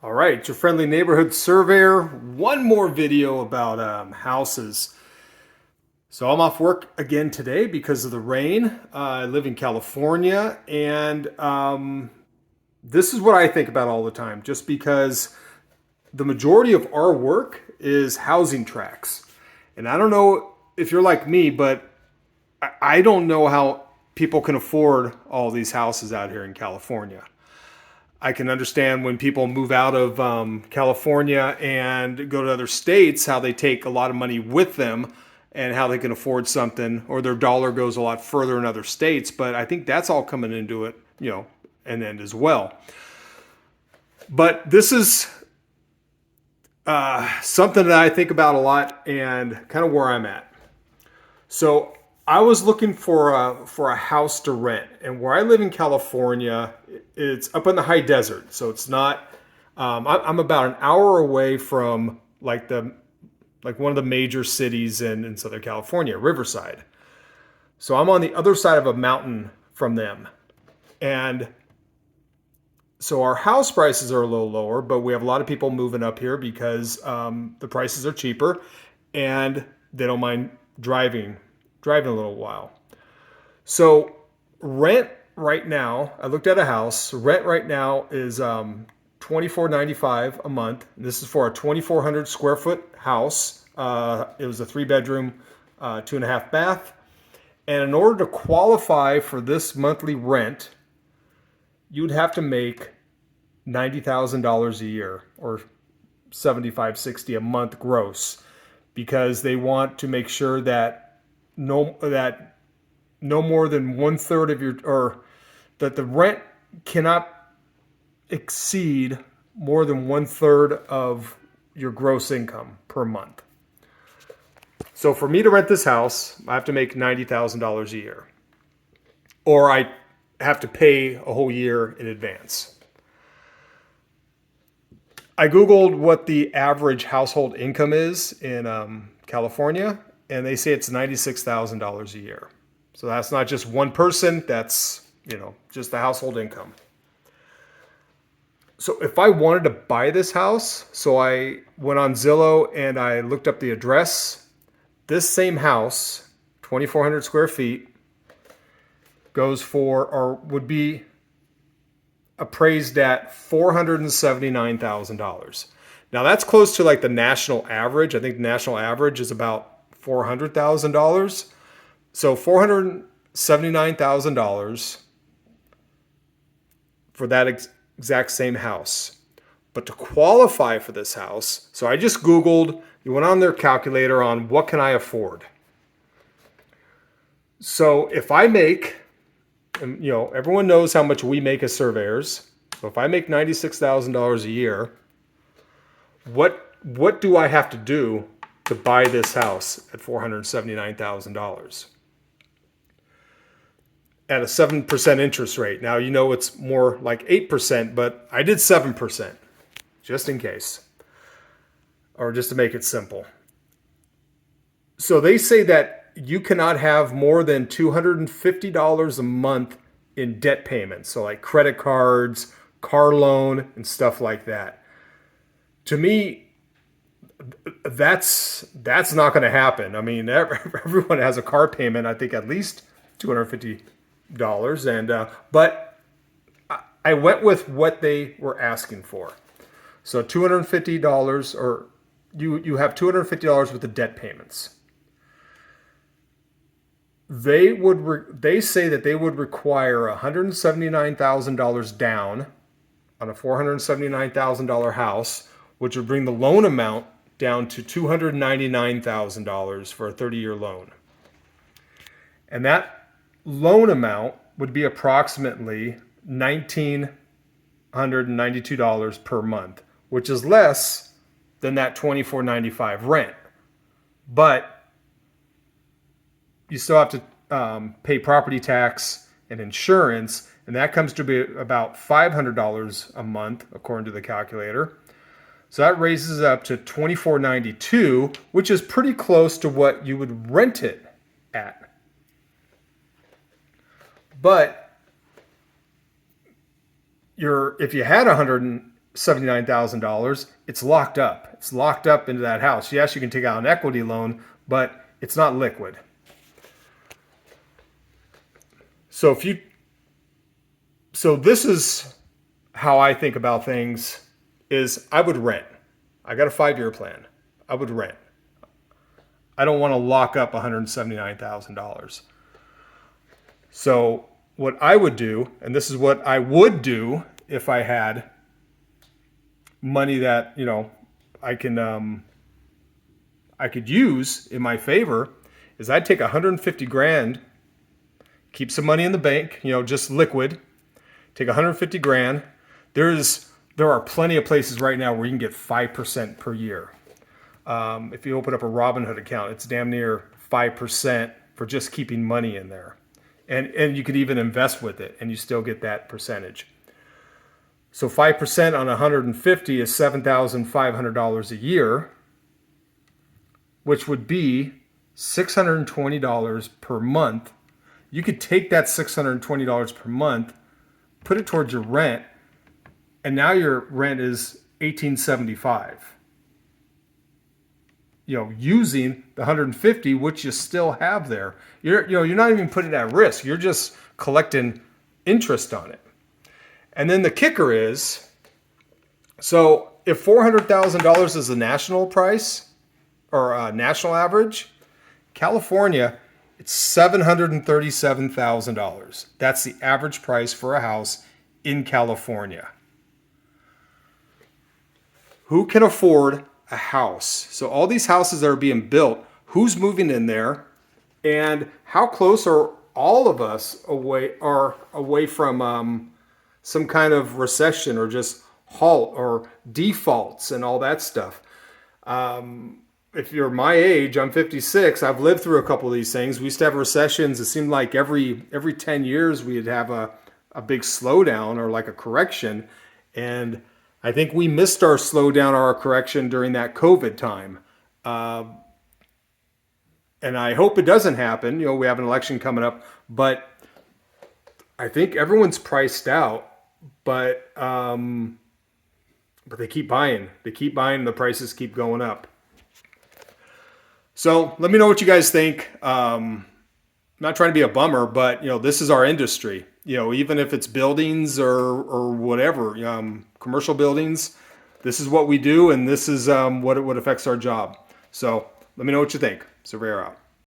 All right, it's your friendly neighborhood surveyor. One more video about houses. So I'm off work again today because of the rain. I live in California, and this is what I think about all the time, just because the majority of our work is housing tracks. And I don't know if you're like me, but I don't know how people can afford all these houses out here in California. I can understand when people move out of California and go to other states, how they take a lot of money with them and how they can afford something, or their dollar goes a lot further in other states. But I think that's all coming into it, an end as well. But this is something that I think about a lot and kind of where I'm at. So I was looking for a house to rent, and where I live in California, it's up in the high desert, so it's not. I'm about an hour away from like one of the major cities in Southern California, Riverside. So I'm on the other side of a mountain from them, and so our house prices are a little lower, but we have a lot of people moving up here because the prices are cheaper, and they don't mind driving a little while. So rent right now, I looked at a house. Rent right now is $24.95 a month. This is for a 2,400 square foot house. It was a 3 bedroom, 2.5 bath. And in order to qualify for this monthly rent, you'd have to make $90,000 a year, or 75, 60 a month gross, because they want to make sure that no more than 1/3 of your, or that the rent cannot exceed more than 1/3 of your gross income per month. So for me to rent this house, I have to make $90,000 a year, or I have to pay a whole year in advance. I Googled what the average household income is in California, and they say it's $96,000 a year. So that's not just one person, that's, just the household income. So if I wanted to buy this house, so I went on Zillow and I looked up the address. This same house, 2,400 square feet, goes for, or would be appraised at $479,000. Now that's close to like the national average. I think the national average is about $400,000. So $479,000 for that exact same house. But to qualify for this house, so I just Googled, you went on their calculator on what can I afford. So if I make, and everyone knows how much we make as surveyors. So if I make $96,000 a year, what do I have to do to buy this house at $479,000? At a 7% interest rate. Now, it's more like 8%, but I did 7%, just in case, or just to make it simple. So they say that you cannot have more than $250 a month in debt payments. So like credit cards, car loan, and stuff like that. To me, that's not going to happen. I mean, everyone has a car payment, I think at least $250. And but I went with what they were asking for. So $250, or you have $250 with the debt payments. They say that they would require $179,000 down on a $479,000 house, which would bring the loan amount down to $299,000 for a 30-year loan. And that loan amount would be approximately $1,992 per month, which is less than that $2,495 rent. But you still have to pay property tax and insurance, and that comes to be about $500 a month, according to the calculator. So that raises it up to $2,492, which is pretty close to what you would rent it at. But if you had $79,000. It's locked up. It's locked up into that house. Yes, you can take out an equity loan, but it's not liquid. So if you so this is how I think about things is I would rent. I got a 5-year plan. I would rent. I don't want to lock up $179,000. So what I would do, and this is what I would do if I had money that, I could use in my favor, is I'd take 150 grand, keep some money in the bank, just liquid, take 150 grand. There are plenty of places right now where you can get 5% per year. If you open up a Robinhood account, it's damn near 5% for just keeping money in there. And you could even invest with it and you still get that percentage. So 5% on 150 is $7,500 a year, which would be $620 per month. You could take that $620 per month, put it towards your rent, and now your rent is $1,875. Using the 150, which you still have there. You're not even putting it at risk. You're just collecting interest on it. And then the kicker is, so if $400,000 is the national price or national average, California, it's $737,000. That's the average price for a house in California. Who can afford a house? So all these houses that are being built, who's moving in there, and how close are all of us away from some kind of recession or just halt or defaults and all that stuff. If you're my age, I'm 56. I've lived through a couple of these things. We used to have recessions. It seemed like every 10 years we'd have a big slowdown or like a correction. And I think we missed our slowdown or our correction during that COVID time. And I hope it doesn't happen. We have an election coming up, but I think everyone's priced out. But they keep buying. They keep buying. The prices keep going up. So let me know what you guys think. I'm not trying to be a bummer, but this is our industry. Even if it's buildings or whatever, commercial buildings, this is what we do, and this is what affects our job. So let me know what you think. Surveyor out.